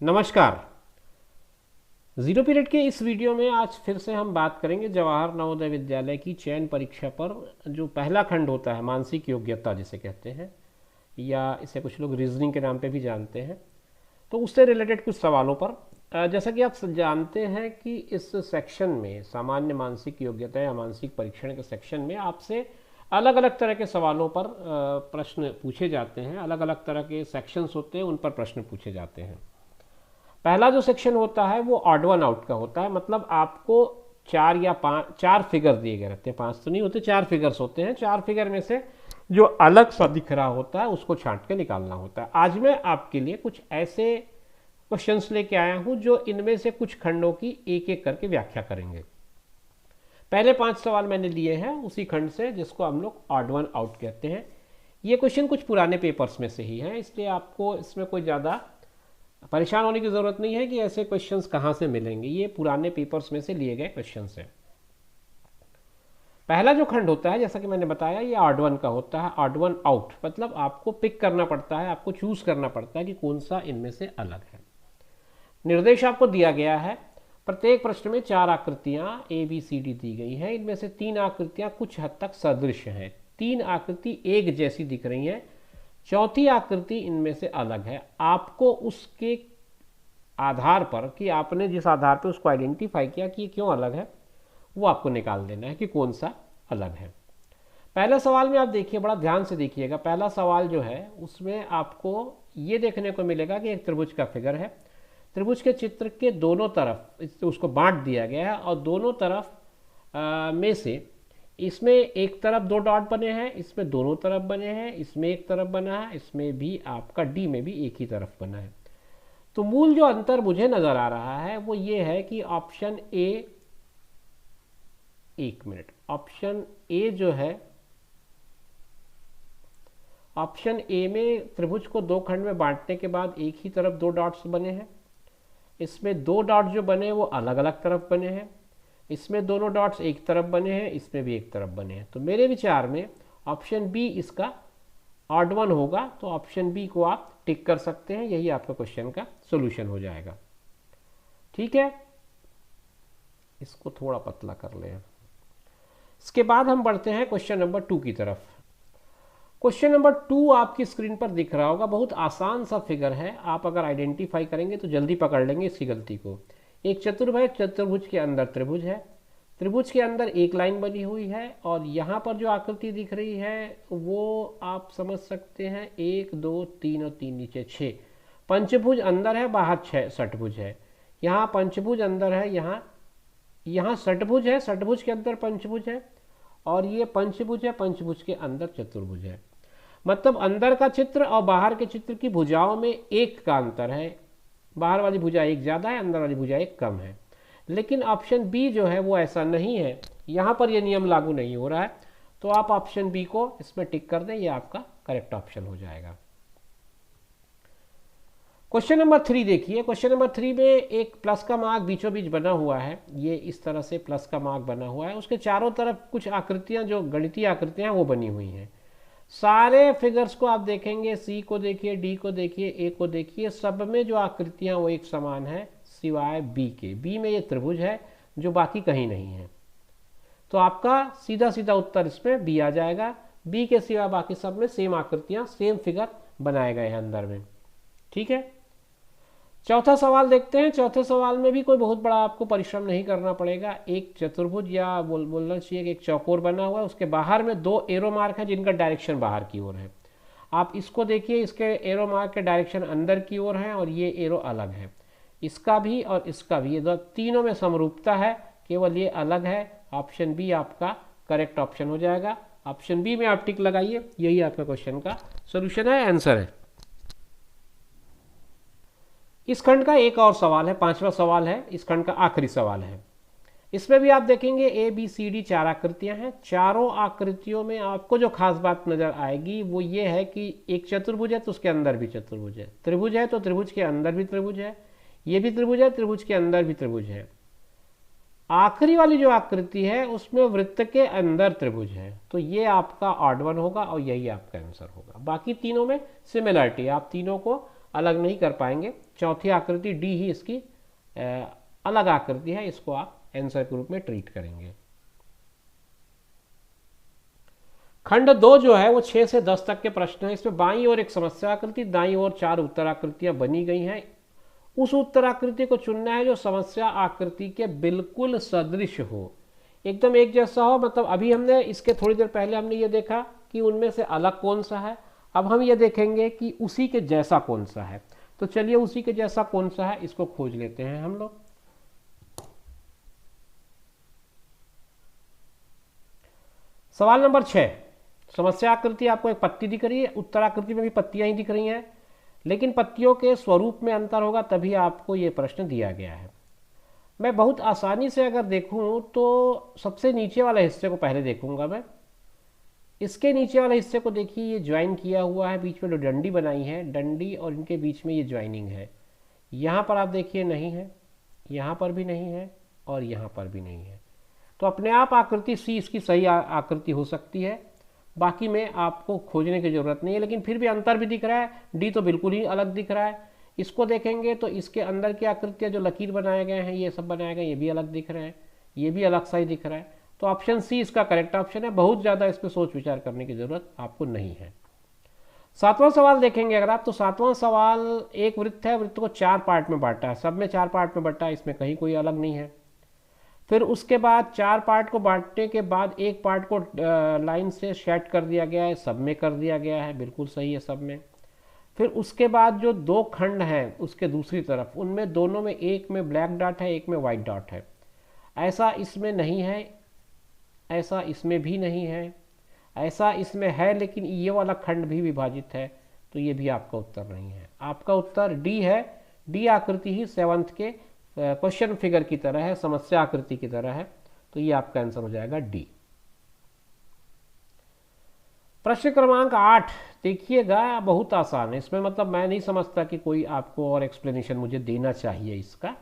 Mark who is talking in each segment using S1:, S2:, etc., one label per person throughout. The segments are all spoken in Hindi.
S1: नमस्कार। जीरो पीरियड के इस वीडियो में आज फिर से हम बात करेंगे जवाहर नवोदय विद्यालय की चयन परीक्षा पर जो पहला खंड होता है मानसिक योग्यता जिसे कहते हैं, या इसे कुछ लोग रीजनिंग के नाम पे भी जानते हैं, तो उससे रिलेटेड कुछ सवालों पर। जैसा कि आप जानते हैं कि इस सेक्शन में सामान्य मानसिक योग्यता या मानसिक परीक्षण के सेक्शन में आपसे अलग अलग तरह के सवालों पर प्रश्न पूछे जाते हैं। अलग अलग तरह के सेक्शंस होते हैं, उन पर प्रश्न पूछे जाते हैं। पहला जो सेक्शन होता है वो ऑड वन आउट का होता है, मतलब आपको चार या पाँच, चार फिगर दिए गए रहते हैं, पांच तो नहीं होते, चार फिगर्स होते हैं। चार फिगर में से जो अलग सा दिख रहा होता है उसको छांट के निकालना होता है। आज मैं आपके लिए कुछ ऐसे क्वेश्चंस लेके आया हूं जो इनमें से कुछ खंडों की एक एक करके व्याख्या करेंगे। पहले 5 सवाल मैंने लिए हैं उसी खंड से जिसको हम लोग ऑड वन आउट कहते हैं। ये क्वेश्चन कुछ पुराने पेपर्स में से ही हैं, इसलिए आपको इसमें कोई ज़्यादा परेशान होने की ज़रूरत नहीं है कि ऐसे क्वेश्चंस कहाँ से मिलेंगे। ये पुराने पेपर्स में से लिए गए क्वेश्चंस हैं। पहला जो खंड होता है, जैसा कि मैंने बताया, ये ऑड वन का होता है। ऑड वन आउट मतलब आपको पिक करना पड़ता है, आपको चूज करना पड़ता है कि कौन सा इनमें से अलग है। निर्देश आपको दिया गया है। प्रत्येक प्रश्न में 4 आकृतियां ABCD दी गई हैं। इनमें से 3 आकृतियां कुछ हद तक सदृश हैं, 3 आकृति एक जैसी दिख रही हैं, चौथी आकृति इनमें से अलग है। आपको उसके आधार पर कि आपने जिस आधार पर उसको आइडेंटिफाई किया कि ये क्यों अलग है, वो आपको निकाल देना है कि कौन सा अलग है। पहले सवाल में आप देखिए, बड़ा ध्यान से देखिएगा। पहला सवाल जो है उसमें आपको ये देखने को मिलेगा कि एक त्रिभुज का फिगर है। त्रिभुज के चित्र के दोनों तरफ उसको बांट दिया गया है और दोनों तरफ में से इसमें एक तरफ 2 डॉट बने हैं, इसमें दोनों तरफ बने हैं, इसमें एक तरफ बना है, इसमें भी आपका डी में भी एक ही तरफ बना है। तो मूल जो अंतर मुझे नजर आ रहा है वो ये है कि ऑप्शन ए, एक मिनट, ऑप्शन ए जो है, ऑप्शन ए में त्रिभुज को 2 खंड में बांटने के बाद एक ही तरफ 2 डॉट्स बने हैं। इसमें 2 डॉट जो बने वो अलग अलग तरफ बने हैं। इसमें दोनों डॉट्स एक तरफ बने हैं, इसमें भी एक तरफ बने हैं। तो मेरे विचार में ऑप्शन बी इसका ऑड वन होगा, तो ऑप्शन बी को आप टिक कर सकते हैं। यही आपका क्वेश्चन का सोल्यूशन हो जाएगा। ठीक है, इसको थोड़ा पतला कर लें। इसके बाद हम बढ़ते हैं क्वेश्चन नंबर 2 की तरफ। क्वेश्चन नंबर 2 आपकी स्क्रीन पर दिख रहा होगा। बहुत आसान सा फिगर है, आप अगर आइडेंटिफाई करेंगे तो जल्दी पकड़ लेंगे इसकी गलती को। एक चतुर्भुज, चतुर्भुज के अंदर त्रिभुज है, त्रिभुज के अंदर एक लाइन बनी हुई है और यहाँ पर जो आकृति दिख रही है वो आप समझ सकते हैं 1 2 3 और 3 नीचे 6। पंचभुज अंदर है, बाहर 6 षटभुज है। यहाँ पंचभुज अंदर है, यहाँ षटभुज है, षटभुज के अंदर पंचभुज है, और ये पंचभुज है, पंचभुज के अंदर चतुर्भुज है। मतलब अंदर का चित्र और बाहर के चित्र की भुजाओं में 1 का अंतर है। बाहर वाली भुजा 1 ज़्यादा है, अंदर वाली भुजा 1 कम है। लेकिन ऑप्शन बी जो है वो ऐसा नहीं है, यहाँ पर ये नियम लागू नहीं हो रहा है। तो आप ऑप्शन बी को इसमें टिक कर दें, ये आपका करेक्ट ऑप्शन हो जाएगा। क्वेश्चन नंबर 3 देखिए। क्वेश्चन नंबर 3 में एक प्लस का मार्क बीचों बीच बना हुआ है। ये इस तरह से प्लस का मार्क बना हुआ है, उसके चारों तरफ कुछ आकृतियां जो गणितीय आकृतियां वो बनी हुई हैं। सारे फिगर्स को आप देखेंगे, सी को देखिए, डी को देखिए, ए को देखिए, सब में जो आकृतियां वो एक समान है सिवाय बी के। बी में ये त्रिभुज है जो बाकी कहीं नहीं है। तो आपका सीधा सीधा उत्तर इसमें बी आ जाएगा। बी के सिवा बाकी सब में सेम आकृतियां, सेम फिगर बनाए गए हैं अंदर में। ठीक है, चौथा सवाल देखते हैं। चौथे सवाल में भी कोई बहुत बड़ा आपको परिश्रम नहीं करना पड़ेगा। एक चतुर्भुज या बोलना चाहिए कि एक चौकोर बना हुआ है, उसके बाहर में 2 एरो मार्क है जिनका डायरेक्शन बाहर की ओर है। आप इसको देखिए, इसके एरो मार्क के डायरेक्शन अंदर की ओर है और ये एरो अलग है। इसका भी और इसका भी, ये तीनों में समरूपता है, केवल ये अलग है। ऑप्शन बी आपका करेक्ट ऑप्शन हो जाएगा। ऑप्शन बी में आप टिक लगाइए, यही आपका क्वेश्चन का सोल्यूशन है, आंसर है। इस खंड का एक और सवाल है, 5वां सवाल है, इस खंड का आखिरी सवाल है। इसमें भी आप देखेंगे ABCD 4 आकृतियां हैं। चारों आकृतियों में आपको जो खास बात नजर आएगी वो ये है कि एक चतुर्भुज है तो उसके अंदर भी चतुर्भुज है, त्रिभुज है तो त्रिभुज के अंदर भी त्रिभुज है, ये भी त्रिभुज है, त्रिभुज के अंदर भी त्रिभुज है। आखिरी वाली जो आकृति है उसमें वृत्त के अंदर त्रिभुज है। तो ये आपका ऑड वन होगा और यही आपका आंसर होगा। बाकी तीनों में सिमिलरिटी, आप तीनों को अलग नहीं कर पाएंगे। चौथी आकृति डी ही इसकी अलग आकृति है, इसको आप आंसर के रूप में ट्रीट करेंगे। खंड 2 जो है वो 6 से 10 तक के प्रश्न है। इसमें बाईं ओर एक समस्या आकृति, दाईं ओर 4 उत्तराकृतियां बनी गई हैं। उस उत्तराकृति को चुनना है जो समस्या आकृति के बिल्कुल सदृश हो, एकदम एक जैसा हो। मतलब अभी हमने इसके थोड़ी देर पहले हमने ये देखा कि उनमें से अलग कौन सा है, अब हम ये देखेंगे कि उसी के जैसा कौन सा है। तो चलिए उसी के जैसा कौन सा है इसको खोज लेते हैं हम लोग। सवाल नंबर 6, समस्या आकृति आपको एक पत्ती दिख रही है, उत्तराकृति में भी पत्तियां ही दिख रही हैं, लेकिन पत्तियों के स्वरूप में अंतर होगा, तभी आपको ये प्रश्न दिया गया है। मैं बहुत आसानी से अगर देखूं तो सबसे नीचे वाले हिस्से को पहले देखूंगा मैं। इसके नीचे वाले हिस्से को देखिए, ये ज्वाइन किया हुआ है, बीच में जो डंडी बनाई है, डंडी और इनके बीच में ये ज्वाइनिंग है। यहाँ पर आप देखिए नहीं है, यहाँ पर भी नहीं है और यहाँ पर भी नहीं है। तो अपने आप आकृति सी इसकी सही आकृति हो सकती है, बाकी में आपको खोजने की जरूरत नहीं है। लेकिन फिर भी अंतर भी दिख रहा है, डी तो बिल्कुल ही अलग दिख रहा है। इसको देखेंगे तो इसके अंदर की आकृतियाँ जो लकीर बनाए गए हैं, ये सब बनाए गए, ये भी अलग दिख रहे हैं, ये भी अलग सा ही दिख रहा है। तो ऑप्शन सी इसका करेक्ट ऑप्शन है। बहुत ज़्यादा इस पर सोच विचार करने की जरूरत आपको नहीं है। 7वां सवाल देखेंगे अगर आप, तो 7वां सवाल एक वृत्त है, वृत्त को 4 पार्ट में बांटा है, सब में 4 पार्ट में बांटा है, इसमें कहीं कोई अलग नहीं है। फिर उसके बाद 4 पार्ट को बांटने के बाद एक पार्ट को लाइन से शेड कर दिया गया है, सब में कर दिया गया है, बिल्कुल सही है सब में। फिर उसके बाद जो 2 खंड हैं उसके दूसरी तरफ, उनमें दोनों में एक में ब्लैक डॉट है, एक में वाइट डॉट है। ऐसा इसमें नहीं है, ऐसा इसमें भी नहीं है, ऐसा इसमें है लेकिन ये वाला खंड भी विभाजित है, तो ये भी आपका उत्तर नहीं है। आपका उत्तर डी है। डी आकृति ही 7th के क्वेश्चन फिगर की तरह है, समस्या आकृति की तरह है, तो ये आपका आंसर हो जाएगा डी। प्रश्न क्रमांक 8 देखिएगा, बहुत आसान है। इसमें मतलब मैं नहीं समझता कि कोई आपको और एक्सप्लेनेशन मुझे देना चाहिए इसका,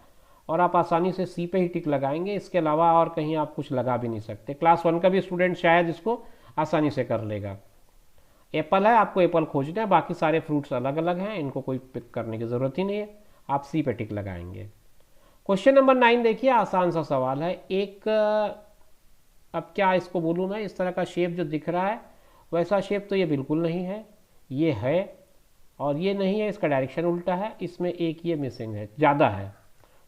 S1: और आप आसानी से सी पे ही टिक लगाएंगे, इसके अलावा और कहीं आप कुछ लगा भी नहीं सकते। क्लास 1 का भी स्टूडेंट शायद इसको आसानी से कर लेगा। एप्पल है, आपको एप्पल खोजना है, बाकी सारे फ्रूट्स अलग अलग हैं, इनको कोई पिक करने की ज़रूरत ही नहीं है, आप सी पे टिक लगाएंगे। क्वेश्चन नंबर 9 देखिए, आसान सा सवाल है। एक अब क्या इसको बोलूँ मैं, इस तरह का शेप जो दिख रहा है वैसा शेप तो ये बिल्कुल नहीं है, ये है और ये नहीं है, इसका डायरेक्शन उल्टा है, इसमें एक ये मिसिंग है, ज़्यादा है,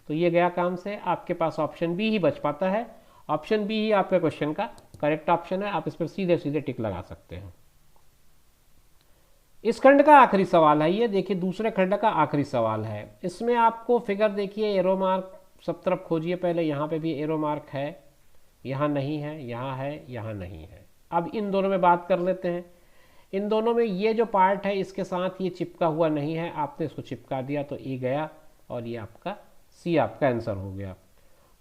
S1: तो ये गया काम से। आपके पास ऑप्शन बी ही बच पाता है। ऑप्शन बी ही आपके क्वेश्चन का करेक्ट ऑप्शन है, आप इस पर सीधे सीधे टिक लगा सकते हैं। इस खंड का आखिरी सवाल है, ये देखिए दूसरे खंड का आखिरी सवाल है। इसमें आपको फिगर देखिए, एरो मार्क सब तरफ खोजिए पहले, यहाँ पे भी एरो मार्क है, यहाँ नहीं है, यहाँ है, यहाँ नहीं है। अब इन दोनों में बात कर लेते हैं। इन दोनों में ये जो पार्ट है इसके साथ ये चिपका हुआ नहीं है, आपने इसको चिपका दिया तो ए गया और ये आपका सी आपका आंसर हो गया।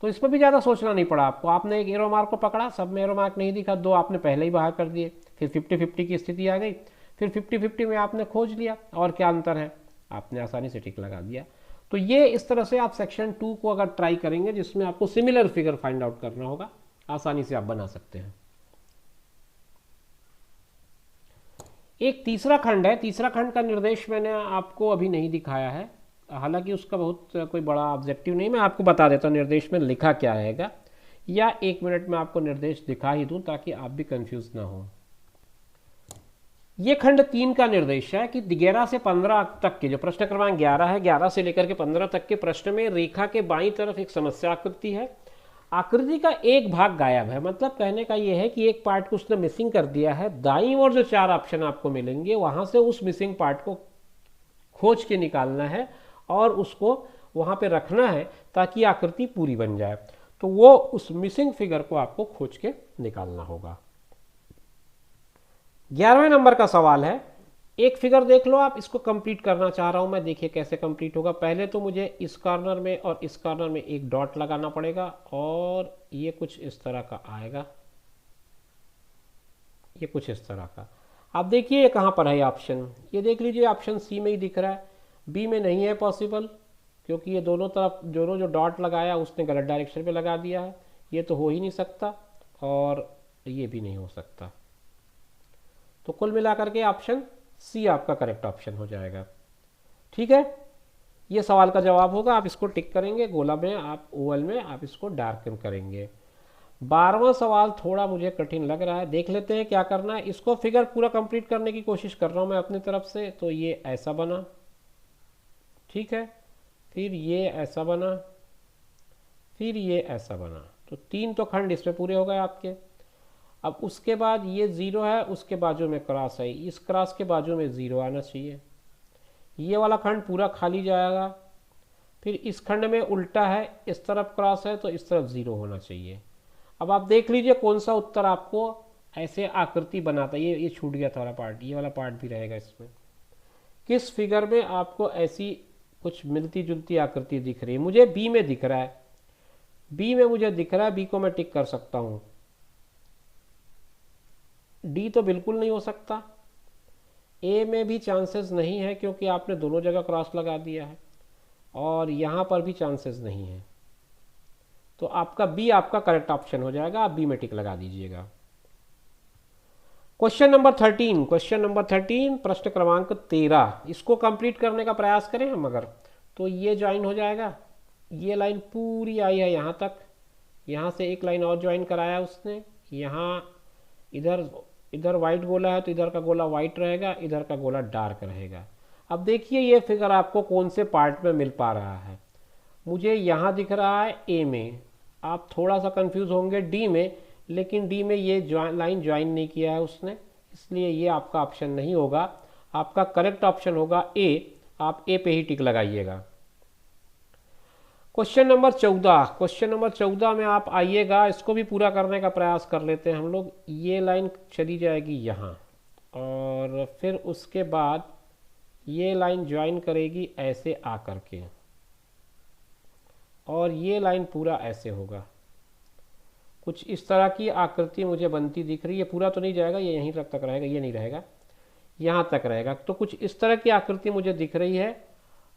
S1: तो इस पर भी ज़्यादा सोचना नहीं पड़ा आपको, आपने एक एरो मार्क को पकड़ा, सब में एरो मार्क नहीं दिखा, 2 आपने पहले ही बाहर कर दिए, फिर 50-50 की स्थिति आ गई, फिर 50-50 में आपने खोज लिया और क्या अंतर है, आपने आसानी से टिक लगा दिया। तो ये इस तरह से आप सेक्शन 2 को अगर ट्राई करेंगे जिसमें आपको सिमिलर फिगर फाइंड आउट करना होगा, आसानी से आप बना सकते हैं। एक तीसरा खंड है, तीसरा खंड का निर्देश मैंने आपको अभी नहीं दिखाया है, हालांकि उसका बहुत कोई बड़ा ऑब्जेक्टिव नहीं, मैं आपको बता देता हूँ निर्देश में लिखा क्या रहेगा, या 1 मिनट में आपको निर्देश दिखा ही दूँ ताकि आप भी कंफ्यूज ना हो। ये खंड 3 का निर्देश है कि 11 से 15 तक के जो प्रश्न क्रमांक 11 है, 11 से लेकर के 15 तक के प्रश्न में रेखा के बाईं तरफ एक समस्या आकृति है, आकृति का एक भाग गायब है, मतलब कहने का यह है कि एक पार्ट को उसने मिसिंग कर दिया है। दाईं ओर जो 4 ऑप्शन आपको मिलेंगे वहां से उस मिसिंग पार्ट को खोज के निकालना है और उसको वहां पे रखना है ताकि आकृति पूरी बन जाए। तो वो उस मिसिंग फिगर को आपको खोज के निकालना होगा। 11वें नंबर का सवाल है, एक फिगर देख लो आप, इसको कंप्लीट करना चाह रहा हूं मैं, देखिए कैसे कंप्लीट होगा। पहले तो मुझे इस कॉर्नर में और इस कॉर्नर में एक डॉट लगाना पड़ेगा और ये कुछ इस तरह का आएगा, ये कुछ इस तरह का। आप देखिए कहां पर है ऑप्शन, ये देख लीजिए ऑप्शन सी में ही दिख रहा है, बी में नहीं है पॉसिबल, क्योंकि ये दोनों तरफ दोनों जो डॉट लगाया उसने गलत डायरेक्शन पे लगा दिया है, ये तो हो ही नहीं सकता और ये भी नहीं हो सकता। तो कुल मिलाकर के ऑप्शन सी आपका करेक्ट ऑप्शन हो जाएगा। ठीक है, ये सवाल का जवाब होगा। आप इसको टिक करेंगे, गोला में आप ओवल में आप इसको डार्कन करेंगे। 12वां सवाल थोड़ा मुझे कठिन लग रहा है, देख लेते हैं क्या करना है। इसको फिगर पूरा कंप्लीट करने की कोशिश कर रहा हूँ मैं अपनी तरफ से। तो ये ऐसा बना, ठीक है, फिर ये ऐसा बना, फिर ये ऐसा बना। तो 3 तो खंड इसमें पूरे हो गए आपके। अब उसके बाद ये 0 है, उसके बाजू में क्रॉस है, इस क्रॉस के बाजू में 0 आना चाहिए। ये वाला खंड पूरा खाली जाएगा। फिर इस खंड में उल्टा है, इस तरफ क्रॉस है तो इस तरफ 0 होना चाहिए। अब आप देख लीजिए कौन सा उत्तर आपको ऐसे आकृति बनाता है। ये छूट गया था वाला पार्ट, ये वाला पार्ट भी रहेगा इसमें। किस फिगर में आपको ऐसी कुछ मिलती जुलती आकृति दिख रही है? मुझे बी में दिख रहा है, बी में मुझे दिख रहा है, बी को मैं टिक कर सकता हूँ। डी तो बिल्कुल नहीं हो सकता, ए में भी चांसेस नहीं है क्योंकि आपने दोनों जगह क्रॉस लगा दिया है, और यहाँ पर भी चांसेस नहीं है। तो आपका बी आपका करेक्ट ऑप्शन हो जाएगा, आप बी में टिक लगा दीजिएगा। क्वेश्चन नंबर 13, क्वेश्चन नंबर 13 प्रश्न क्रमांक 13, इसको कंप्लीट करने का प्रयास करें हम अगर, तो ये ज्वाइन हो जाएगा। ये लाइन पूरी आई है यहाँ तक, यहाँ से एक लाइन और ज्वाइन कराया उसने। यहाँ इधर इधर वाइट गोला है तो इधर का गोला वाइट रहेगा, इधर का गोला डार्क रहेगा। अब देखिए ये फिगर आपको कौन से पार्ट में मिल पा रहा है। मुझे यहाँ दिख रहा है ए में, आप थोड़ा सा कंफ्यूज होंगे डी में, लेकिन डी में ये लाइन ज्वाइन नहीं किया है उसने, इसलिए ये आपका ऑप्शन नहीं होगा। आपका करेक्ट ऑप्शन होगा ए, आप ए पे ही टिक लगाइएगा। क्वेश्चन नंबर 14, क्वेश्चन नंबर 14 में आप आइएगा, इसको भी पूरा करने का प्रयास कर लेते हैं हम लोग। ये लाइन चली जाएगी यहाँ, और फिर उसके बाद ये लाइन ज्वाइन करेगी ऐसे आ करके, और ये लाइन पूरा ऐसे होगा। कुछ इस तरह की आकृति मुझे बनती दिख रही है। पूरा तो नहीं जाएगा, ये यहीं तक रहेगा, ये नहीं रहेगा, यहाँ तक रहेगा। तो कुछ इस तरह की आकृति मुझे दिख रही है,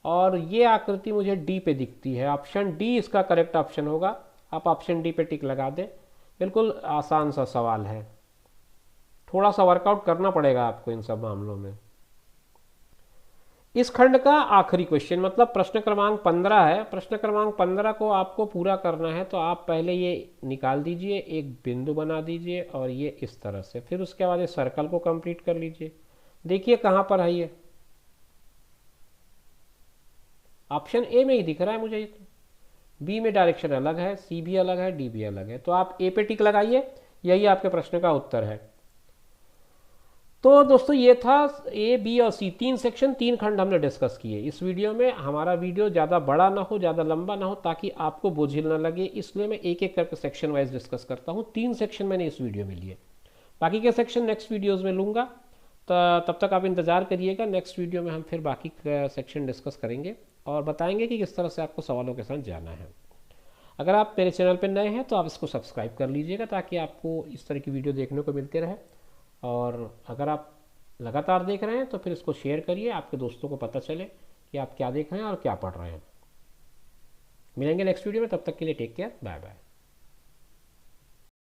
S1: और ये आकृति मुझे डी पे दिखती है। ऑप्शन डी इसका करेक्ट ऑप्शन होगा। आप ऑप्शन डी पे टिक लगा दें। बिल्कुल आसान सा सवाल है, थोड़ा सा वर्कआउट करना पड़ेगा आपको इन सब मामलों में। इस खंड का आखिरी क्वेश्चन, मतलब प्रश्न क्रमांक 15 है। प्रश्न क्रमांक 15 को आपको पूरा करना है, तो आप पहले ये निकाल दीजिए, एक बिंदु बना दीजिए, और ये इस तरह से। फिर उसके बाद इस सर्कल को कंप्लीट कर लीजिए। देखिए कहाँ पर है ये, ऑप्शन ए में ही दिख रहा है मुझे। बी में डायरेक्शन अलग है, सी भी अलग है, डी भी अलग है। तो आप ए पे टिक लगाइए, यही आपके प्रश्न का उत्तर है। तो दोस्तों ये था ए, बी और सी, 3 सेक्शन, 3 खंड हमने डिस्कस किए इस वीडियो में। हमारा वीडियो ज़्यादा बड़ा ना हो, ज़्यादा लंबा ना हो, ताकि आपको बोझिल ना लगे, इसलिए मैं एक एक करके सेक्शन वाइज डिस्कस करता हूँ। 3 सेक्शन मैंने इस वीडियो में लिए, बाकी के सेक्शन नेक्स्ट वीडियोज़ में लूँगा। तब तक आप इंतज़ार करिएगा, नेक्स्ट वीडियो में हम फिर बाकी सेक्शन डिस्कस करेंगे और बताएंगे कि किस तरह से आपको सवालों के साथ जाना है। अगर आप मेरे चैनल पर नए हैं तो आप इसको सब्सक्राइब कर लीजिएगा, ताकि आपको इस तरह की वीडियो देखने को मिलते रहे। और अगर आप लगातार देख रहे हैं तो फिर इसको शेयर करिए, आपके दोस्तों को पता चले कि आप क्या देख रहे हैं और क्या पढ़ रहे हैं। मिलेंगे नेक्स्ट वीडियो में, तब तक के लिए टेक केयर, बाय बाय।